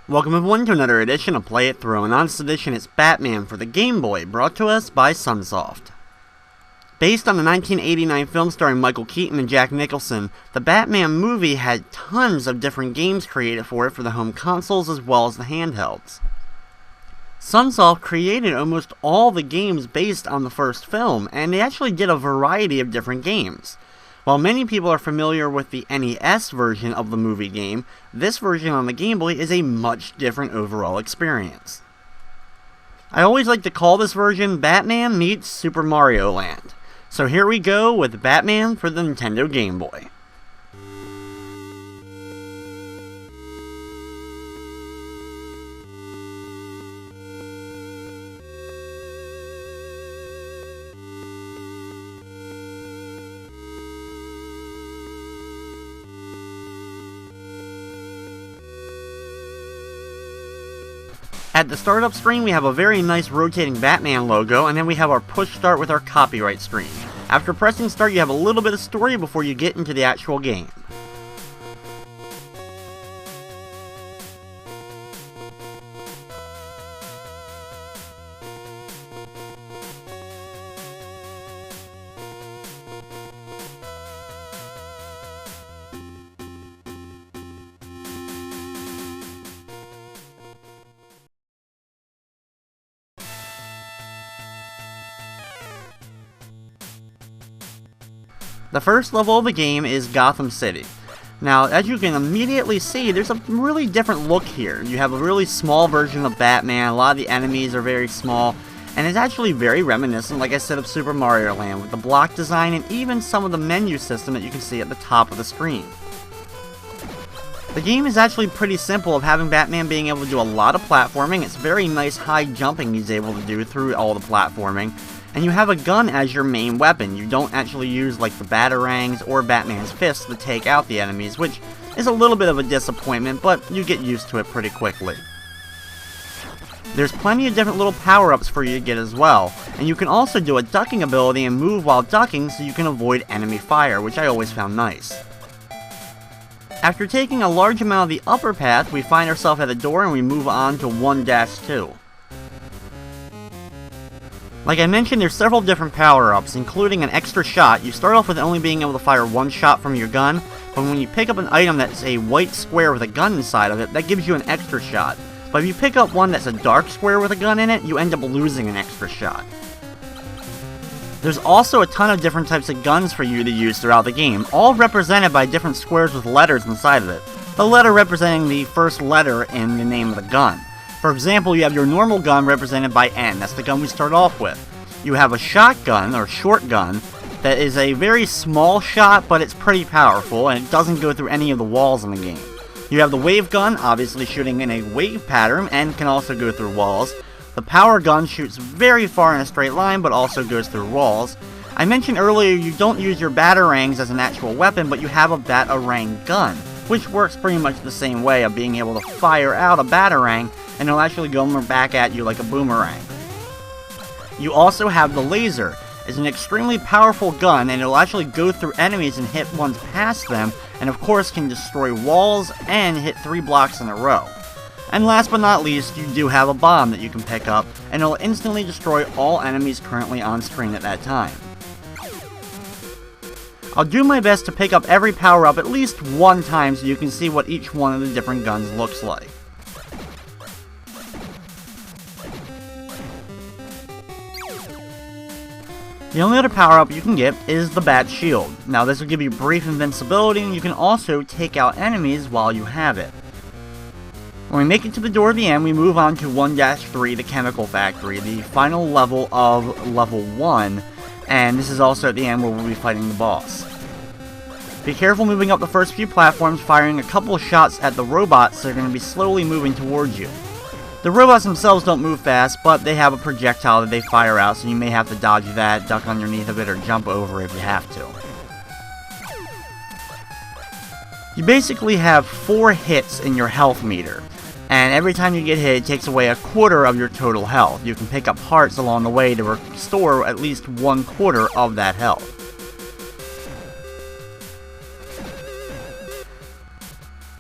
Welcome everyone to another edition of Play It Through, and on this edition it's Batman for the Game Boy, brought to us by Sunsoft. Based on the 1989 film starring Michael Keaton and Jack Nicholson, the Batman movie had tons of different games created for it for the home consoles as well as the handhelds. Sunsoft created almost all the games based on the first film, and they actually did a variety of different games. While many people are familiar with the NES version of the movie game, this version on the Game Boy is a much different overall experience. I always like to call this version Batman meets Super Mario Land. So here we go with Batman for the Nintendo Game Boy. At the startup screen, we have a very nice rotating Batman logo, and then we have our push start with our copyright screen. After pressing start, you have a little bit of story before you get into the actual game. The first level of the game is Gotham City. Now, as you can immediately see, there's a really different look here. You have a really small version of Batman, a lot of the enemies are very small, and it's actually very reminiscent, like I said, of Super Mario Land, with the block design and even some of the menu system that you can see at the top of the screen. The game is actually pretty simple, of having Batman being able to do a lot of platforming. It's very nice high jumping he's able to do through all the platforming. And you have a gun as your main weapon. You don't actually use like the Batarangs or Batman's fists to take out the enemies, which is a little bit of a disappointment, but you get used to it pretty quickly. There's plenty of different little power-ups for you to get as well, and you can also do a ducking ability and move while ducking so you can avoid enemy fire, which I always found nice. After taking a large amount of the upper path, we find ourselves at a door and we move on to 1-2. Like I mentioned, there's several different power-ups, including an extra shot. You start off with only being able to fire one shot from your gun, but when you pick up an item that's a white square with a gun inside of it, that gives you an extra shot. But if you pick up one that's a dark square with a gun in it, you end up losing an extra shot. There's also a ton of different types of guns for you to use throughout the game, all represented by different squares with letters inside of it. The letter representing the first letter in the name of the gun. For example, you have your normal gun represented by N, that's the gun we start off with. You have a shotgun, or short gun, that is a very small shot, but it's pretty powerful, and it doesn't go through any of the walls in the game. You have the wave gun, obviously shooting in a wave pattern, and can also go through walls. The power gun shoots very far in a straight line, but also goes through walls. I mentioned earlier you don't use your Batarangs as an actual weapon, but you have a Batarang Gun, which works pretty much the same way of being able to fire out a Batarang, and it'll actually go back at you like a boomerang. You also have the laser. It's an extremely powerful gun, and it'll actually go through enemies and hit ones past them, and of course can destroy walls and hit 3 blocks in a row. And last but not least, you do have a bomb that you can pick up, and it'll instantly destroy all enemies currently on screen at that time. I'll do my best to pick up every power-up at least one time so you can see what each one of the different guns looks like. The only other power-up you can get is the Bat Shield. Now this will give you brief invincibility, and you can also take out enemies while you have it. When we make it to the door at the end, we move on to 1-3, the Chemical Factory, the final level of Level 1, and this is also at the end where we'll be fighting the boss. Be careful moving up the first few platforms, firing a couple of shots at the robots that are going to be slowly moving towards you. The robots themselves don't move fast, but they have a projectile that they fire out, so you may have to dodge that, duck underneath of it, or jump over if you have to. You basically have 4 hits in your health meter, and every time you get hit, it takes away 1/4 of your total health. You can pick up hearts along the way to restore at least 1/4 of that health.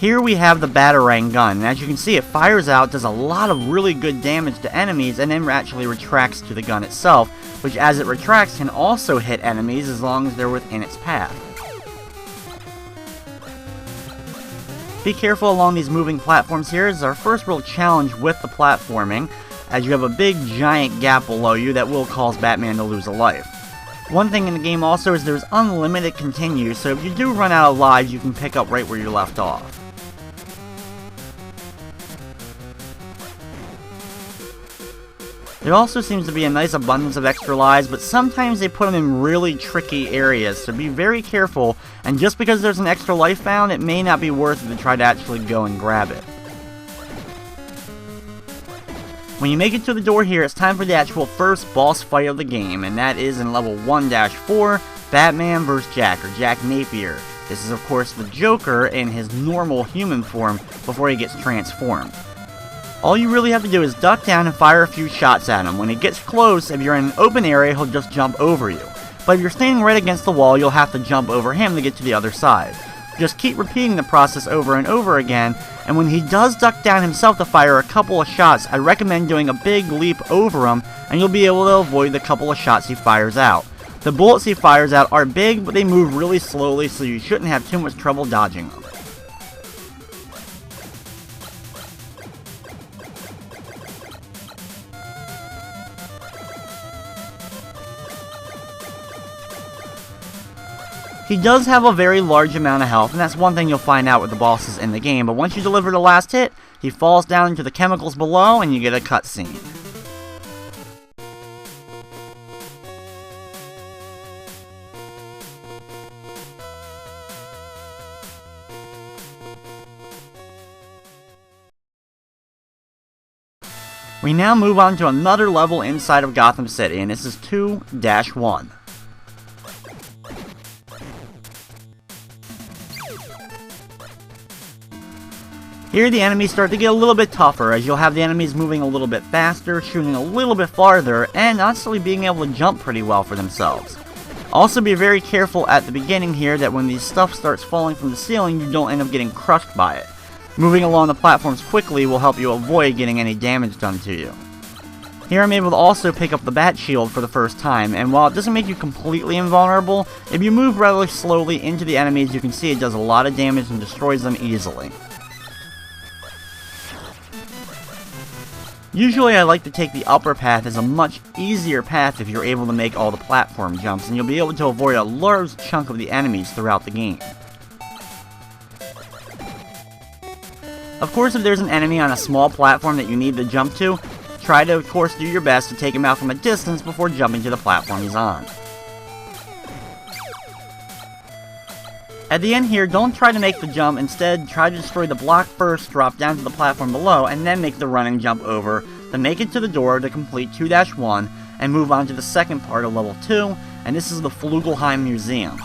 Here we have the Batarang Gun, and as you can see it fires out, does a lot of really good damage to enemies, and then actually retracts to the gun itself, which as it retracts can also hit enemies as long as they're within its path. Be careful along these moving platforms here. This is our first real challenge with the platforming, as you have a big giant gap below you that will cause Batman to lose a life. One thing in the game also is there's unlimited continue, so if you do run out of lives you can pick up right where you left off. There also seems to be a nice abundance of extra lives, but sometimes they put them in really tricky areas, so be very careful, and just because there's an extra life found, it may not be worth it to try to actually go and grab it. When you make it to the door here, it's time for the actual first boss fight of the game, and that is in level 1-4, Batman vs. Jack, or Jack Napier. This is of course the Joker in his normal human form before he gets transformed. All you really have to do is duck down and fire a few shots at him. When he gets close, if you're in an open area, he'll just jump over you. But if you're standing right against the wall, you'll have to jump over him to get to the other side. Just keep repeating the process over and over again, and when he does duck down himself to fire a couple of shots, I recommend doing a big leap over him, and you'll be able to avoid the couple of shots he fires out. The bullets he fires out are big, but they move really slowly, so you shouldn't have too much trouble dodging them. He does have a very large amount of health, and that's one thing you'll find out with the bosses in the game, but once you deliver the last hit, he falls down into the chemicals below, and you get a cutscene. We now move on to another level inside of Gotham City, and this is 2-1. Here the enemies start to get a little bit tougher, as you'll have the enemies moving a little bit faster, shooting a little bit farther, and honestly being able to jump pretty well for themselves. Also be very careful at the beginning here that when these stuff starts falling from the ceiling, you don't end up getting crushed by it. Moving along the platforms quickly will help you avoid getting any damage done to you. Here I'm able to also pick up the Bat Shield for the first time, and while it doesn't make you completely invulnerable, if you move rather slowly into the enemies, you can see it does a lot of damage and destroys them easily. Usually I like to take the upper path as a much easier path if you're able to make all the platform jumps, and you'll be able to avoid a large chunk of the enemies throughout the game. Of course, if there's an enemy on a small platform that you need to jump to, try to of course do your best to take him out from a distance before jumping to the platform he's on. At the end here, don't try to make the jump, instead try to destroy the block first, drop down to the platform below, and then make the running jump over to make it to the door to complete 2-1 and move on to the second part of level 2, and this is the Flugelheim Museum.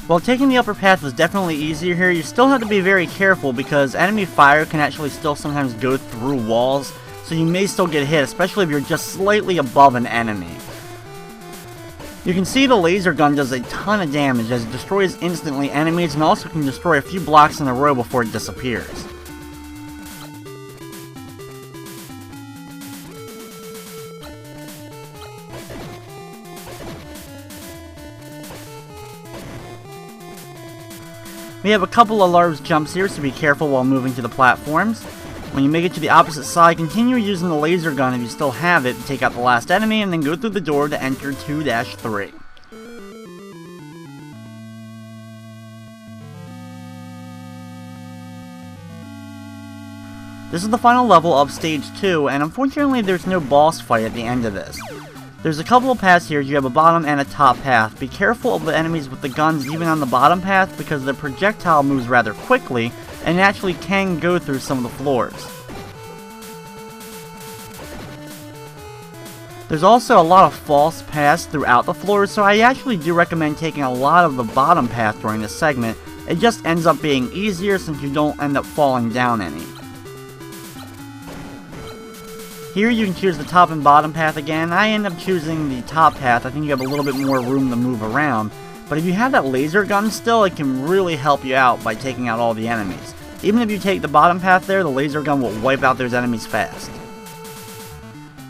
While taking the upper path was definitely easier here, you still have to be very careful because enemy fire can actually still sometimes go through walls, so you may still get hit, especially if you're just slightly above an enemy. You can see the laser gun does a ton of damage as it destroys instantly enemies and also can destroy a few blocks in a row before it disappears. We have a couple of large jumps here, so be careful while moving to the platforms. When you make it to the opposite side, continue using the laser gun if you still have it to take out the last enemy, and then go through the door to enter 2-3. This is the final level of Stage 2, and unfortunately there's no boss fight at the end of this. There's a couple of paths here. You have a bottom and a top path. Be careful of the enemies with the guns even on the bottom path because the projectile moves rather quickly and actually can go through some of the floors. There's also a lot of false paths throughout the floors, so I actually do recommend taking a lot of the bottom path during this segment. It just ends up being easier since you don't end up falling down any. Here you can choose the top and bottom path again. I end up choosing the top path. I think you have a little bit more room to move around. But if you have that laser gun still, it can really help you out by taking out all the enemies. Even if you take the bottom path there, the laser gun will wipe out those enemies fast.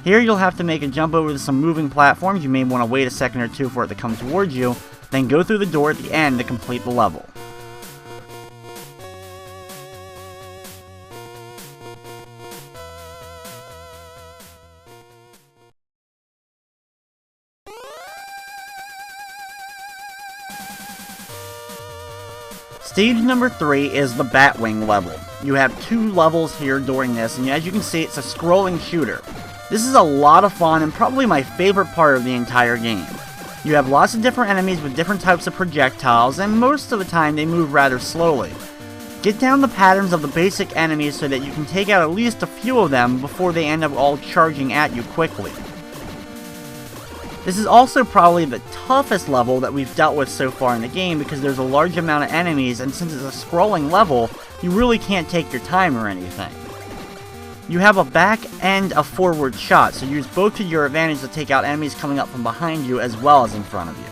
Here you'll have to make a jump over to some moving platforms. You may want to wait a second or two for it to come towards you, then go through the door at the end to complete the level. Stage number 3 is the Batwing level. You have 2 levels here during this, and as you can see, it's a scrolling shooter. This is a lot of fun and probably my favorite part of the entire game. You have lots of different enemies with different types of projectiles, and most of the time they move rather slowly. Get down the patterns of the basic enemies so that you can take out at least a few of them before they end up all charging at you quickly. This is also probably the toughest level that we've dealt with so far in the game because there's a large amount of enemies, and since it's a scrolling level, you really can't take your time or anything. You have a back and a forward shot, so use both to your advantage to take out enemies coming up from behind you as well as in front of you.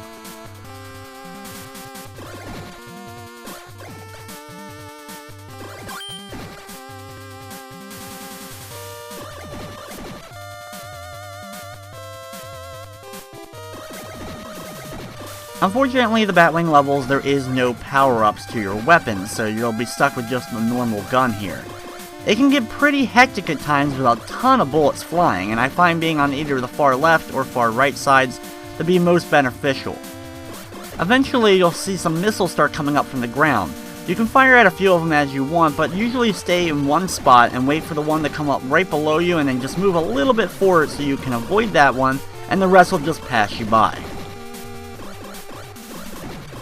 Unfortunately, the Batwing levels, there is no power-ups to your weapons, so you'll be stuck with just the normal gun here. It can get pretty hectic at times with a ton of bullets flying, and I find being on either the far left or far right sides to be most beneficial. Eventually, you'll see some missiles start coming up from the ground. You can fire at a few of them as you want, but usually stay in one spot and wait for the one to come up right below you, and then just move a little bit forward so you can avoid that one, and the rest will just pass you by.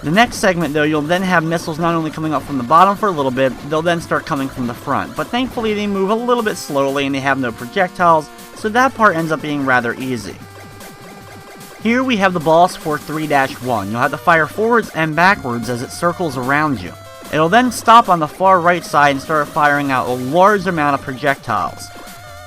The next segment though, you'll then have missiles not only coming up from the bottom for a little bit, they'll then start coming from the front. But thankfully they move a little bit slowly and they have no projectiles, so that part ends up being rather easy. Here we have the boss for 3-1. You'll have to fire forwards and backwards as it circles around you. It'll then stop on the far right side and start firing out a large amount of projectiles.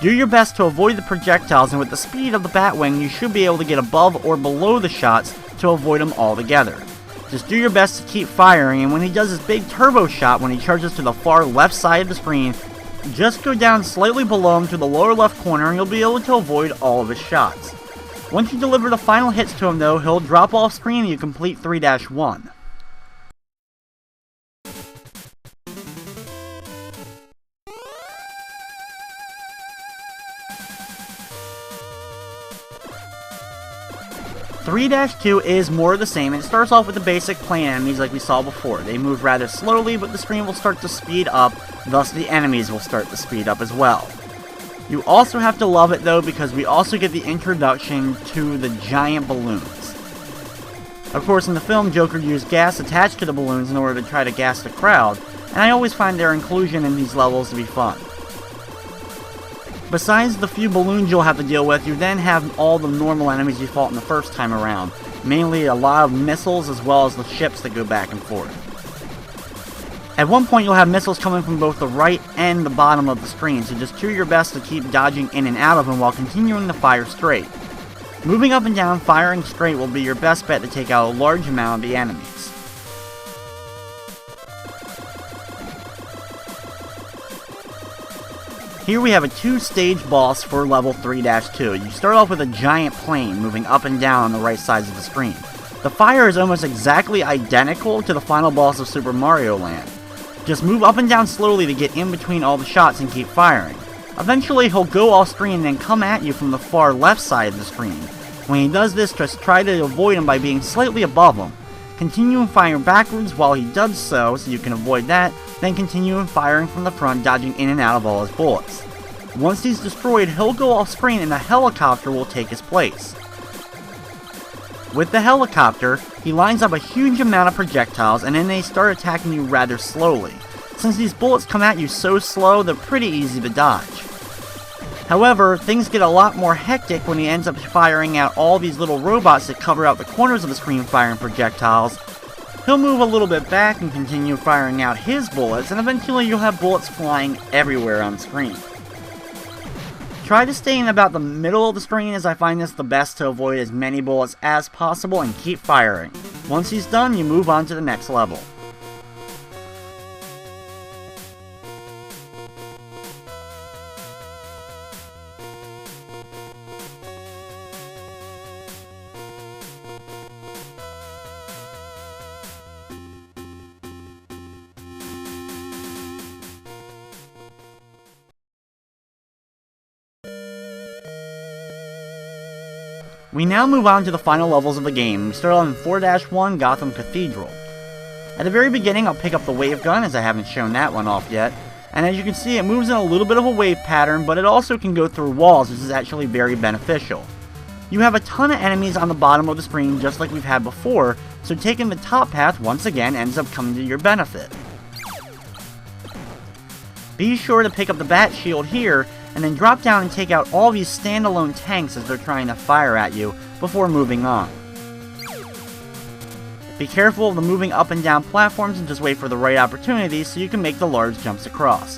Do your best to avoid the projectiles, and with the speed of the Batwing, you should be able to get above or below the shots to avoid them altogether. Just do your best to keep firing, and when he does his big turbo shot when he charges to the far left side of the screen, just go down slightly below him to the lower left corner and you'll be able to avoid all of his shots. Once you deliver the final hits to him though, he'll drop off screen and you complete 3-1. (3-2) is more of the same. It starts off with the basic plane enemies like we saw before. They move rather slowly, but the screen will start to speed up, thus the enemies will start to speed up as well. You also have to love it though, because we also get the introduction to the giant balloons. Of course, in the film, Joker used gas attached to the balloons in order to try to gas the crowd, and I always find their inclusion in these levels to be fun. Besides the few balloons you'll have to deal with, you then have all the normal enemies you fought in the first time around. Mainly a lot of missiles as well as the ships that go back and forth. At one point you'll have missiles coming from both the right and the bottom of the screen, so just do your best to keep dodging in and out of them while continuing to fire straight. Moving up and down, firing straight will be your best bet to take out a large amount of the enemies. Here we have a 2-stage boss for level 3-2. You start off with a giant plane moving up and down on the right sides of the screen. The fire is almost exactly identical to the final boss of Super Mario Land. Just move up and down slowly to get in between all the shots and keep firing. Eventually he'll go off screen and then come at you from the far left side of the screen. When he does this, just try to avoid him by being slightly above him. Continue firing backwards while he does so you can avoid that, then continue firing from the front, dodging in and out of all his bullets. Once he's destroyed, he'll go off screen and a helicopter will take his place. With the helicopter, he lines up a huge amount of projectiles and then they start attacking you rather slowly. Since these bullets come at you so slow, they're pretty easy to dodge. However, things get a lot more hectic when he ends up firing out all these little robots that cover out the corners of the screen firing projectiles. He'll move a little bit back and continue firing out his bullets, and eventually you'll have bullets flying everywhere on screen. Try to stay in about the middle of the screen, as I find this the best to avoid as many bullets as possible, and keep firing. Once he's done, you move on to the next level. We now move on to the final levels of the game. We start on 4-1 Gotham Cathedral. At the very beginning, I'll pick up the wave gun, as I haven't shown that one off yet. And as you can see, it moves in a little bit of a wave pattern, but it also can go through walls, which is actually very beneficial. You have a ton of enemies on the bottom of the screen, just like we've had before, so taking the top path once again ends up coming to your benefit. Be sure to pick up the bat shield here, and then drop down and take out all these standalone tanks as they're trying to fire at you before moving on. Be careful of the moving up and down platforms and just wait for the right opportunity so you can make the large jumps across.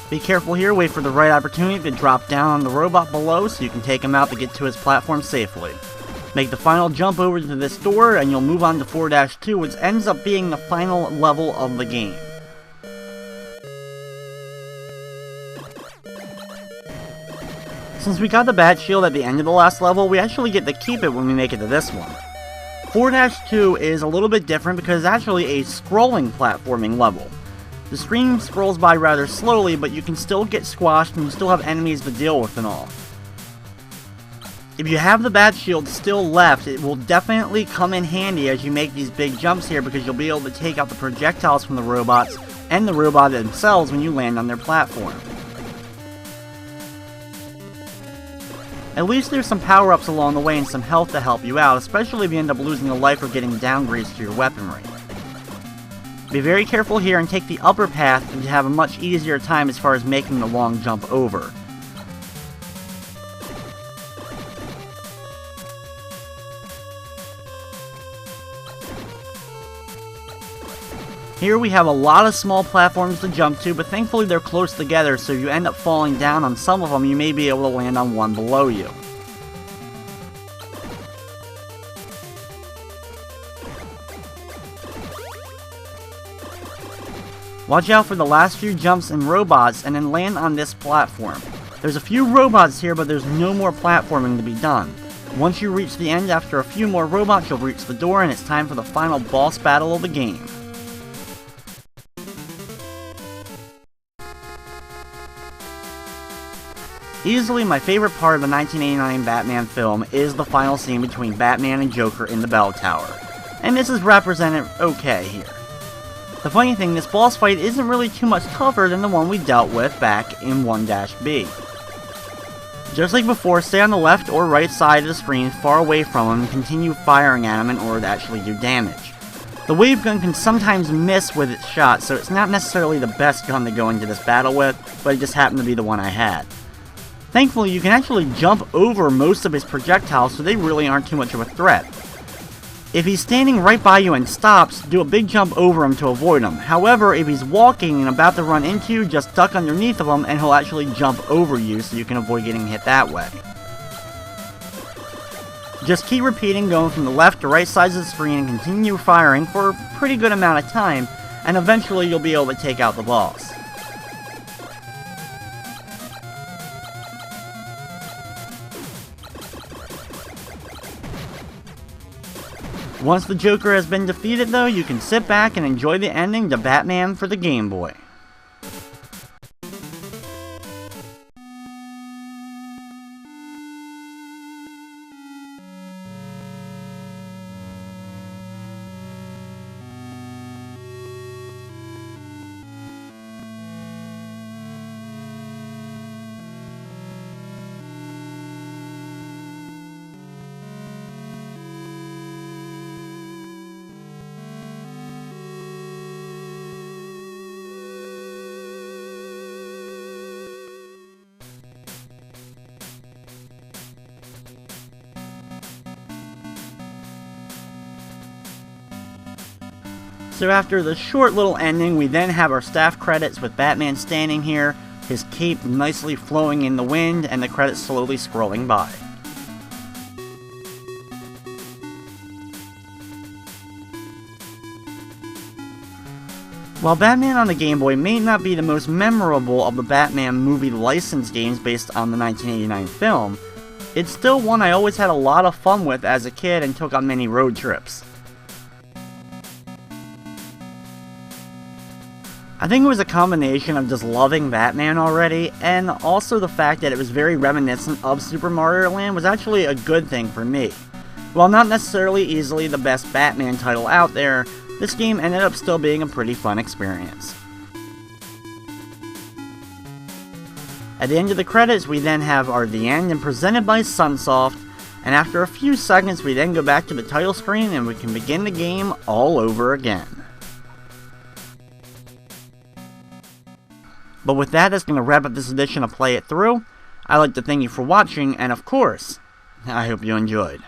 Be careful here, wait for the right opportunity to drop down on the robot below so you can take him out to get to his platform safely. Make the final jump over to this door and you'll move on to 4-2, which ends up being the final level of the game. Since we got the bat shield at the end of the last level, we actually get to keep it when we make it to this one. 4-2 is a little bit different because it's actually a scrolling platforming level. The screen scrolls by rather slowly, but you can still get squashed and you still have enemies to deal with and all. If you have the bat shield still left, it will definitely come in handy as you make these big jumps here, because you'll be able to take out the projectiles from the robots and the robot themselves when you land on their platform. At least there's some power-ups along the way and some health to help you out, especially if you end up losing a life or getting downgrades to your weaponry. Be very careful here and take the upper path to have a much easier time as far as making the long jump over. Here we have a lot of small platforms to jump to, but thankfully they're close together, so if you end up falling down on some of them, you may be able to land on one below you. Watch out for the last few jumps and robots, and then land on this platform. There's a few robots here, but there's no more platforming to be done. Once you reach the end, after a few more robots, you'll reach the door, and it's time for the final boss battle of the game. Easily my favorite part of the 1989 Batman film is the final scene between Batman and Joker in the Bell Tower. And this is represented okay here. The funny thing, this boss fight isn't really too much tougher than the one we dealt with back in 1-B. Just like before, stay on the left or right side of the screen far away from him and continue firing at him in order to actually do damage. The wave gun can sometimes miss with its shot, so it's not necessarily the best gun to go into this battle with, but it just happened to be the one I had. Thankfully, you can actually jump over most of his projectiles, so they really aren't too much of a threat. If he's standing right by you and stops, do a big jump over him to avoid him. However, if he's walking and about to run into you, just duck underneath of him and he'll actually jump over you so you can avoid getting hit that way. Just keep repeating, going from the left to right sides of the screen and continue firing for a pretty good amount of time, and eventually you'll be able to take out the boss. Once the Joker has been defeated though, you can sit back and enjoy the ending to Batman for the Game Boy. So after the short little ending, we then have our staff credits with Batman standing here, his cape nicely flowing in the wind, and the credits slowly scrolling by. While Batman on the Game Boy may not be the most memorable of the Batman movie licensed games based on the 1989 film, it's still one I always had a lot of fun with as a kid and took on many road trips. I think it was a combination of just loving Batman already, and also the fact that it was very reminiscent of Super Mario Land was actually a good thing for me. While not necessarily easily the best Batman title out there, this game ended up still being a pretty fun experience. At the end of the credits, we then have our The End and presented by Sunsoft, and after a few seconds we then go back to the title screen and we can begin the game all over again. But with that, that's going to wrap up this edition of Play It Through. I'd like to thank you for watching, and of course, I hope you enjoyed.